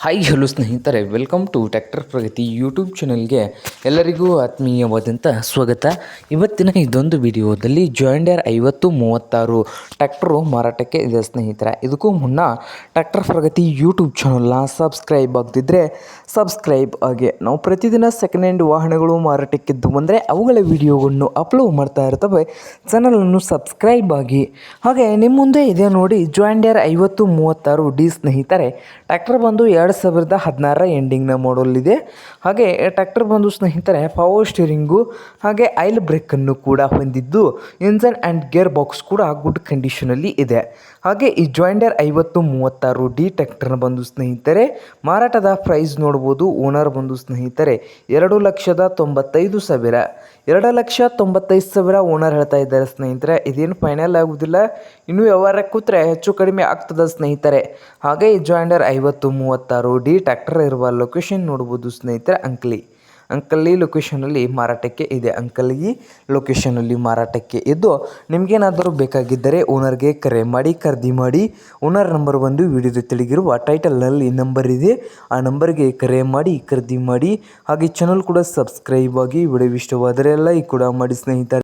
Hi hello ಸ್ನೇಹಿತರೆ, welcome to tractor Pragati YouTube ಚಾನಲ್ಗೆ ಎಲ್ಲರಿಗೂ ಆತ್ಮೀಯವಾದಂಥ ಸ್ವಾಗತ. ಇವತ್ತಿನ ಇದೊಂದು ವಿಡಿಯೋದಲ್ಲಿ ಜಾಂಡಿಯರ್ 5036 ಟ್ರ್ಯಾಕ್ಟರು ಮಾರಾಟಕ್ಕೆ ಇದೆ ಸ್ನೇಹಿತರೆ. ಇದಕ್ಕೂ ಮುನ್ನ ಟ್ರ್ಯಾಕ್ಟರ್ ಪ್ರಗತಿ ಯೂಟ್ಯೂಬ್ ಚಾನಲ್ನ ಸಬ್ಸ್ಕ್ರೈಬ್ ಆಗದಿದ್ದರೆ ಸಬ್ಸ್ಕ್ರೈಬ್ ಆಗಿ. ನಾವು ಪ್ರತಿದಿನ ಸೆಕೆಂಡ್ ಹ್ಯಾಂಡ್ ವಾಹನಗಳು ಮಾರಾಟಕ್ಕಿದ್ದು ಬಂದರೆ ಅವುಗಳ ವಿಡಿಯೋವನ್ನು ಅಪ್ಲೋಡ್ ಮಾಡ್ತಾ ಇರ್ತವೆ. ಚಾನಲನ್ನು ಸಬ್ಸ್ಕ್ರೈಬ್ ಆಗಿ. ಹಾಗೆ ನಿಮ್ಮ ಮುಂದೆ ಇದೆ ನೋಡಿ ಜಾಂಡಿಯರ್ 5036 ಡಿ ಸ್ನೇಹಿತರೆ. ಟ್ರ್ಯಾಕ್ಟರ್ ಬಂದು 2016 ಎಂಡಿಂಗ್ನ ಮಾಡಲ್ ಇದೆ. ಹಾಗೆ ಟ್ರ್ಯಾಕ್ಟರ್ ಬಂದು ಸ್ನೇಹಿತರೆ ಪವರ್ ಸ್ಟೀರಿಂಗು ಹಾಗೆ ಆಯಿಲ್ ಬ್ರೇಕನ್ನು ಕೂಡ ಹೊಂದಿದ್ದು ಇಂಜನ್ ಆ್ಯಂಡ್ ಗೇರ್ ಬಾಕ್ಸ್ ಕೂಡ ಗುಡ್ ಕಂಡೀಷನಲ್ಲಿ ಇದೆ. ಹಾಗೆ ಈ ಜಾಂಡಿಯರ್ 5036 ಡಿ ಟ್ರ್ಯಾಕ್ಟರ್ನ ಬಂದು ಸ್ನೇಹಿತರೆ ಮಾರಾಟದ ಪ್ರೈಸ್ ನೋಡ್ಬೋದು. ಓನರ್ ಬಂದು ಸ್ನೇಹಿತರೆ 2,95,000 2,95,000 ಓನರ್ ಹೇಳ್ತಾ ಇದ್ದಾರೆ ಸ್ನೇಹಿತರೆ. ಇದೇನು ಫೈನಲ್ ಆಗುವುದಿಲ್ಲ, ಇನ್ನೂ ವ್ಯವಹಾರ ಕೂತ್ರೆ ಹೆಚ್ಚು ಕಡಿಮೆ ಆಗ್ತದೆ ಸ್ನೇಹಿತರೆ. ಹಾಗೆ ಈ ಜಾಂಡಿಯರ್ 5036 ಡಿ ಟ್ರ್ಯಾಕ್ಟರ್ ಇರುವ ಲೊಕೇಶನ್ ನೋಡ್ಬೋದು ಸ್ನೇಹಿತರೆ, ಅಂಕಲಿ ಲೊಕೇಶನಲ್ಲಿ ಮಾರಾಟಕ್ಕೆ ಇದೆ. ಅಂಕಲಿ ಲೊಕೇಶನಲ್ಲಿ ಮಾರಾಟಕ್ಕೆ ಇದ್ದು ನಿಮಗೇನಾದರೂ ಬೇಕಾಗಿದ್ದರೆ ಓನರ್ಗೆ ಕರೆ ಮಾಡಿ ಖರೀದಿ ಮಾಡಿ. ಓನರ್ ನಂಬರ್ ಬಂದು ವಿಡಿಯೋದ ತೆಳಗಿರುವ ಟೈಟಲ್ನಲ್ಲಿ ನಂಬರ್ ಇದೆ, ಆ ನಂಬರ್ಗೆ ಕರೆ ಮಾಡಿ ಖರೀದಿ ಮಾಡಿ. ಹಾಗೆ ಚಾನಲ್ ಕೂಡ ಸಬ್ಸ್ಕ್ರೈಬ್ ಆಗಿ. ವಿಡಿಯೋ ಇಷ್ಟವಾದರೆ ಲೈಕ್ ಕೂಡ ಮಾಡಿ ಸ್ನೇಹಿತರೆ.